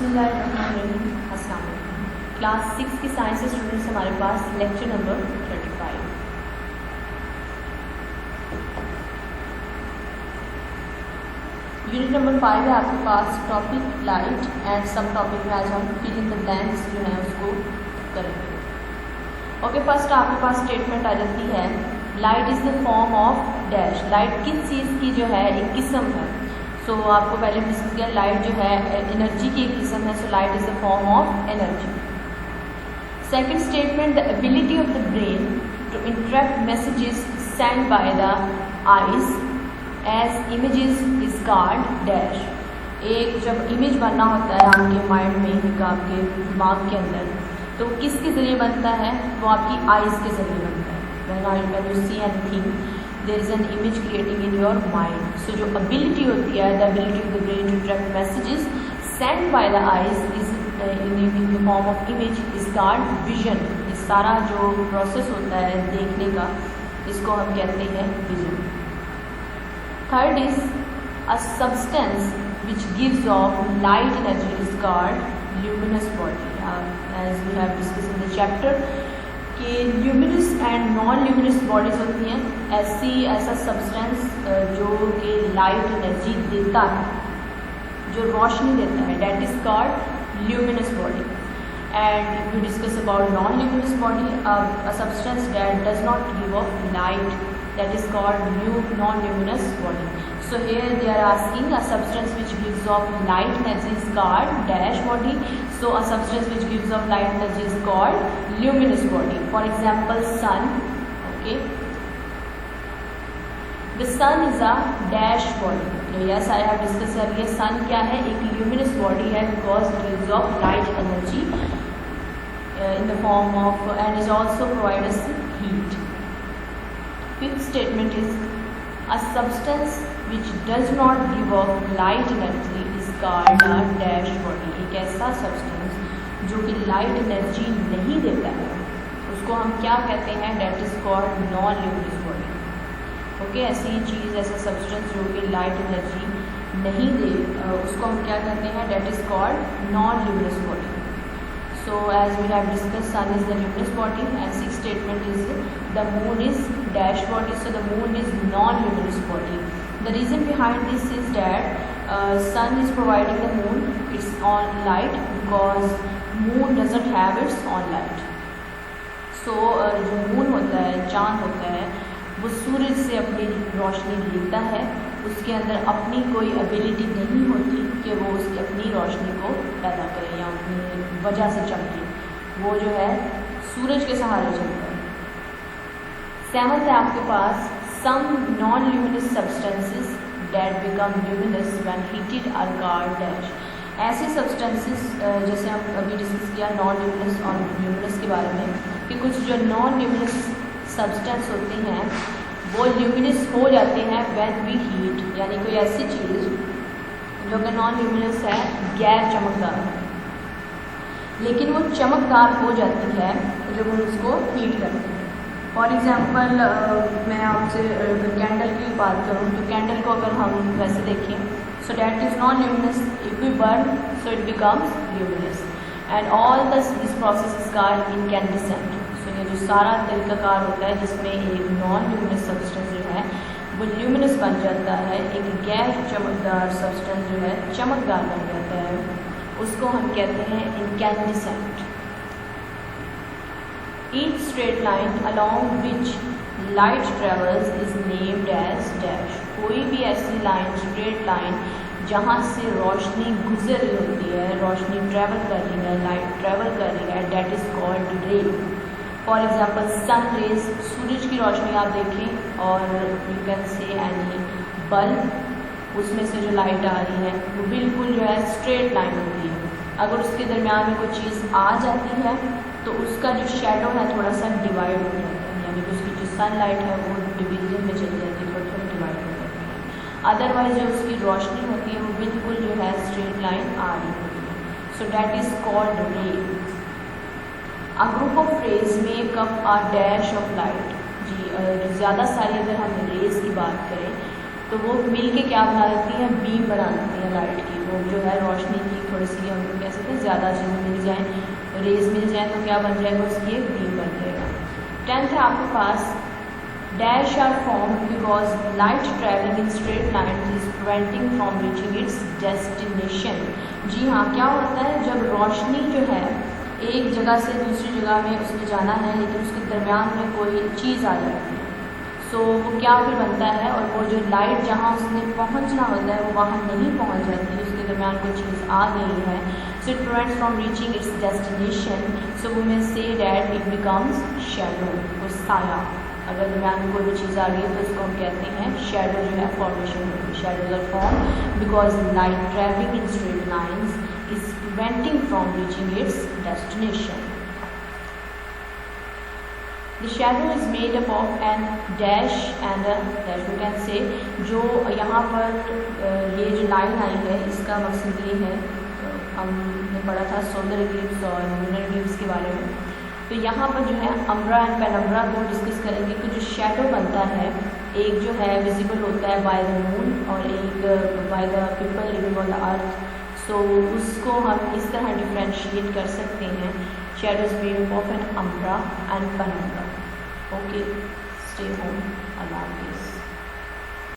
बिस्मिल्लाहिर्रहमानिर्रहीम। अस्सलाम वालेकुम। क्लास 6 की साइंस के स्टूडेंट्स हमारे पास लेक्चर नंबर 35। यूनिट नंबर 5 है आपके पास टॉपिक लाइट एंड सब टॉपिक में आज हम फिल इन द ब्लैंक्स जो है उसको करेंगे। ओके, फर्स्ट आपके पास स्टेटमेंट आ जाती है light is the form of dash. Light किस चीज़ की जो है एक किस्म है। सो आपको पहले डिस्कस किया लाइट जो है एनर्जी की एक किस्म है। So light is the form of energy. Second statement the ability of the brain to interpret messages send by the eyes as images is called dash. एक जब इमेज बनना होता है आपके माइंड में, एक आपके दिमाग के अंदर, तो किसके ज़रिए बनता है? वो आपकी आइज़ के ज़रिए बनता है। when you see anything there is an image creating in your mind. So जो ability होती है, the ability of the brain to interpret messages sent by the eyes is in the form of image is called vision. इस सारा जो process होता है देखने का, इसको हम कहते हैं vision. Third is a substance which gives off light energy is called luminous body. As we have discussed in the chapter कि luminous and non luminous bodies होती हैं। ऐसा सब्सटेंस जो कि लाइट एनर्जी देता है, जो रोशनी देता है, that is called luminous body. And if you discuss about non luminous body, a substance date does not give of light, that is called non-luminous body. So here they are asking a substance which gives off light energy is called dash body. So a substance which gives off light energy is called luminous body. For example, sun. Okay, the sun is a dash body. Yes, I have discussed earlier. Sun क्या है? एक luminous body है because it gives off light energy in the form of and is also provide us heat. Fifth statement is a substance which does not give off light energy is called a dash body. एक ऐसा substance जो कि light energy नहीं देता है, उसको हम क्या कहते हैं? That is called non-luminous body. Okay, ऐसी चीज़, ऐसा substance जो कि light energy नहीं दे, उसको हम क्या कहते हैं? That is called non-luminous body. So as we have discussed, sun is the luminous body, and sixth statement is the moon is dash body. So the moon is non-luminous body. The reason behind this is that sun is providing the moon its own light because moon doesn't have its own light. So जो moon होता है, चाँद होता है, वो सूरज से अपनी रोशनी लेता है। उसके अंदर अपनी कोई एबिलिटी नहीं होती कि वो उसकी अपनी रोशनी को पैदा करे या अपनी वजह से चमके। वो जो है सूरज के सहारे चलता है। सेवंथ है आपके पास some non luminous substances that become luminous when heated are called dash. ऐसे सब्सटेंसेस जैसे हम अभी डिस्कस किया नॉन ल्यूमिनस और ल्यूमिनस के बारे में, कि कुछ जो नॉन ल्यूमिनस सब्सटेंस होते हैं वो ल्यूमिनस हो जाते हैं व्हेन वी हीट, यानी कोई ऐसी चीज़ जो कि नॉन ल्यूमिनस है, गैर चमकदार, लेकिन वो चमकदार हो जाती है जब हम उसको हीट करते हैं। फॉर एग्जांपल मैं आपसे कैंडल की बात करूँ तो कैंडल को अगर हम वैसे देखें, so that is non luminous. If we burn so it becomes luminous and all this process is called incandescent. ये जो सारा तरीक़ाकार होता है जिसमें एक नॉन ल्यूमिनस सब्सटेंस जो है वो ल्यूमिनस बन जाता है, एक गैर चमकदार सब्सटेंस जो है चमकदार बन जाता है, उसको हम कहते हैं incandescent. Each straight line along which light travels is named as dash. कोई भी ऐसी लाइन, स्ट्रेट लाइन, जहाँ से रोशनी गुजर रही होती है, रोशनी ट्रैवल कर रही है, लाइट ट्रैवल कर रही है, that is called ray. For example sun rays, सूरज की रोशनी आप देखें और you can say any bulb, उसमें से जो लाइट आ रही है वो बिल्कुल जो है स्ट्रेट लाइन होती है। अगर उसके दरमियान में कोई चीज़ आ जाती है तो उसका जो शेडो है थोड़ा सा डिवाइड हो जाता है, यानी कि उसकी जो सन लाइट है वो डिवीजन में चली जाती है, थोड़ा थोड़ा डिवाइड हो जाती है। अदरवाइज जो उसकी रोशनी होती है वो बिल्कुल जो है स्ट्रेट लाइन आ रही होती है। सो डैट इज़ कॉल्ड रे। A group of rays make up a dash of light. जी, ज़्यादा सारी अगर हम रेज की बात करें तो वो मिल के क्या बना देती हैं? बीम बना देती हैं लाइट की। वो जो है रोशनी की थोड़ी सी हम कैसे ज़्यादा चीज़ें मिल जाएँ, रेज मिल जाए तो क्या बन जाएगा, उसकी एक बीम बन जाएगा। 10th है आपके पास dash are form because light travelling in straight line is preventing from reaching its destination. जी हाँ, क्या होता है जब रोशनी जो है एक जगह से दूसरी जगह में उसने जाना है लेकिन उसके दरमियान में कोई चीज़ आ जाती है, सो वो क्या फिर बनता है, और वो जो लाइट जहाँ उसने पहुँचना होता है वो वहाँ नहीं पहुँच जाती, उसके दरमियान कोई चीज़ आ गई है, so it prevents from reaching its destination, so we may say that it becomes shadow, वो साया। अगर दरमियान में कोई भी चीज़ आ रही है तो उसको हम कहते हैं शैडो जो है फॉर्मेशन होगी। Shadows are form because light travelling in straight lines is preventing from reaching its destination. The shadow is made up of an dash and a dash, we can say। जो यहाँ पर ये जो line आई है इसका मकसद ये है, हमने पढ़ा था सोलर इक्लिप्स और लूनर इक्लिप्स के बारे में, तो यहाँ पर जो है अम्ब्रा एंड पेनम्ब्रा को डिस्कस करेंगे कि जो शेडो बनता है एक जो है विजिबल होता है बाय द मून और एक by the people living on the earth, so उसको हम इस तरह डिफ्रेंशिएट कर सकते हैं, shadows made up of an umbra and penumbra। Okay, stay home, Allah Hafiz।